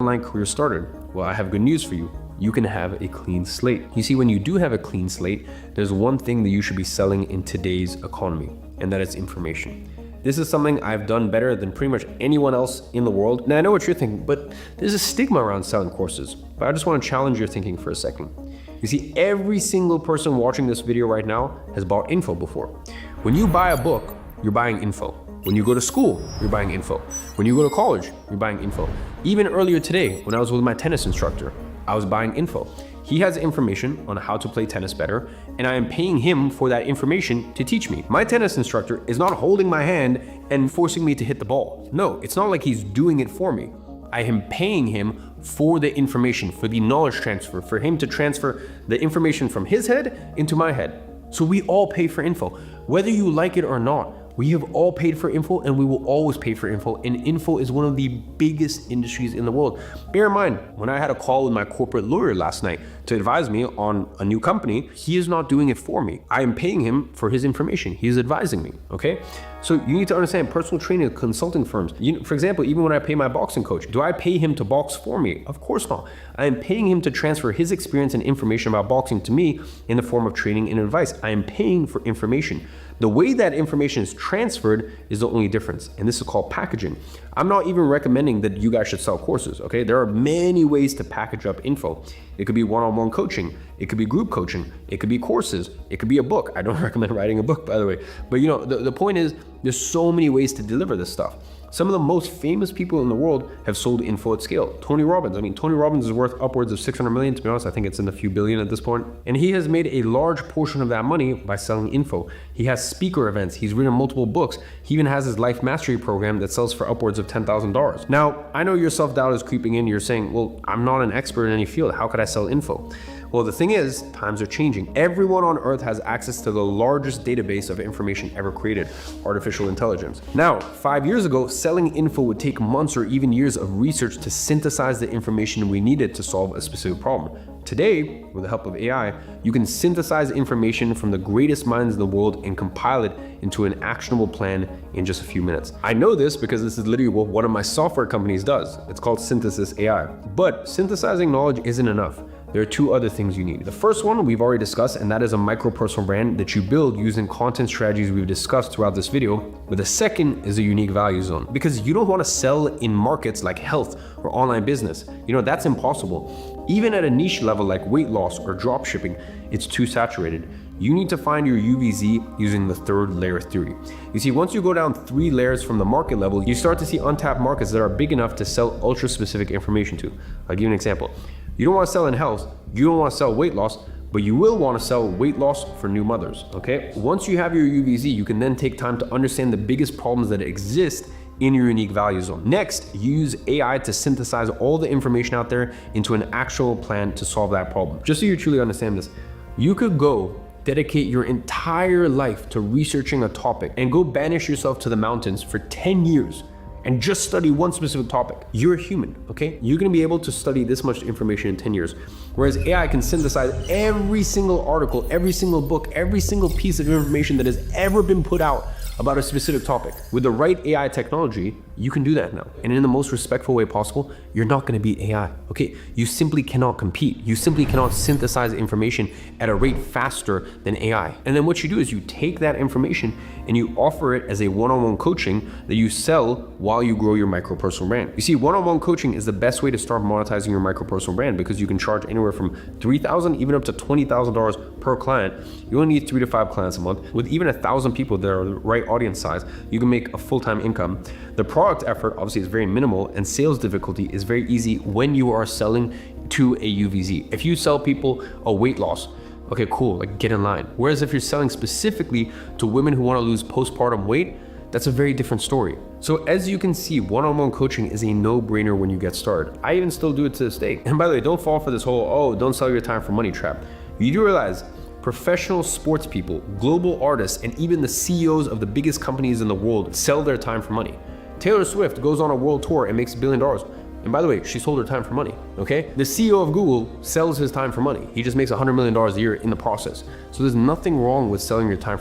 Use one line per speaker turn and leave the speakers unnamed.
online career started? Well, I have good news for you. You can have a clean slate. You see, when you do have a clean slate, there's one thing that you should be selling in today's economy, and that is information. This is something I've done better than pretty much anyone else in the world. Now, I know what you're thinking, but there's a stigma around selling courses. But I just want to challenge your thinking for a second. You see, every single person watching this video right now has bought info before. When you buy a book, you're buying info. When you go to school, you're buying info. When you go to college, you're buying info. Even earlier today, when I was with my tennis instructor, I was buying info. He has information on how to play tennis better, and I am paying him for that information to teach me. My tennis instructor is not holding my hand and forcing me to hit the ball. No, it's not like he's doing it for me. I am paying him for the information, for the knowledge transfer, for him to transfer the information from his head into my head. So we all pay for info, whether you like it or not. We have all paid for info, and we will always pay for info, and info is one of the biggest industries in the world. Bear in mind, when I had a call with my corporate lawyer last night to advise me on a new company, he is not doing it for me. I am paying him for his information. He is advising me, okay? So you need to understand personal training, consulting firms. For example, even when I pay my boxing coach, do I pay him to box for me? Of course not. I am paying him to transfer his experience and information about boxing to me in the form of training and advice. I am paying for information. The way that information is transferred is the only difference, and this is called packaging. I'm not even recommending that you guys should sell courses, okay? There are many ways to package up info. It could be one-on-one coaching, it could be group coaching, it could be courses, it could be a book. I don't recommend writing a book, by the way. But the point is, there's so many ways to deliver this stuff. Some of the most famous people in the world have sold info at scale. Tony Robbins. I mean, Tony Robbins is worth upwards of 600 million. To be honest, I think it's in a few billion at this point. And he has made a large portion of that money by selling info. He has speaker events. He's written multiple books. He even has his life mastery program that sells for upwards of $10,000. Now, I know your self-doubt is creeping in. You're saying, well, I'm not an expert in any field. How could I sell info? Well, the thing is, times are changing. Everyone on earth has access to the largest database of information ever created, artificial intelligence. Now, 5 years ago, selling info would take months or even years of research to synthesize the information we needed to solve a specific problem. Today, with the help of AI, you can synthesize information from the greatest minds in the world and compile it into an actionable plan in just a few minutes. I know this because this is literally what one of my software companies does. It's called Synthesis AI. But synthesizing knowledge isn't enough. There are two other things you need. The first one we've already discussed, and that is a micro-personal brand that you build using content strategies we've discussed throughout this video. But the second is a unique value zone, because you don't want to sell in markets like health or online business. That's impossible. Even at a niche level like weight loss or drop shipping, it's too saturated. You need to find your UVZ using the third layer theory. You see, once you go down 3 layers from the market level, you start to see untapped markets that are big enough to sell ultra-specific information to. I'll give you an example. You don't want to sell in health, you don't want to sell weight loss, but you will want to sell weight loss for new mothers, okay? Once you have your UVZ, you can then take time to understand the biggest problems that exist in your unique value zone. Next, use AI to synthesize all the information out there into an actual plan to solve that problem. Just so you truly understand this, you could go dedicate your entire life to researching a topic and go banish yourself to the mountains for 10 years and just study one specific topic. You're a human, okay? You're gonna be able to study this much information in 10 years. Whereas AI can synthesize every single article, every single book, every single piece of information that has ever been put out about a specific topic. With the right AI technology, you can do that now. And in the most respectful way possible, you're not gonna beat AI, okay? You simply cannot compete. You simply cannot synthesize information at a rate faster than AI. And then what you do is you take that information and you offer it as a one-on-one coaching that you sell while you grow your micro-personal brand. You see, one-on-one coaching is the best way to start monetizing your micro-personal brand, because you can charge anywhere from $3,000 even up to $20,000 per client. You only need 3 to 5 clients a month. With even 1,000 people that are the right audience size, you can make a full-time income. The product effort obviously is very minimal, and sales difficulty is very easy when you are selling to a UVZ. If you sell people a weight loss, okay, cool, like get in line. Whereas if you're selling specifically to women who want to lose postpartum weight, that's a very different story. So as you can see, one-on-one coaching is a no-brainer when you get started. I even still do it to this day. And by the way, don't fall for this whole, oh, don't sell your time for money trap. You do realize professional sports people, global artists, and even the CEOs of the biggest companies in the world sell their time for money. Taylor Swift goes on a world tour and makes $1 billion. And by the way, she sold her time for money, okay? The CEO of Google sells his time for money. He just makes $100 million a year in the process. So there's nothing wrong with selling your time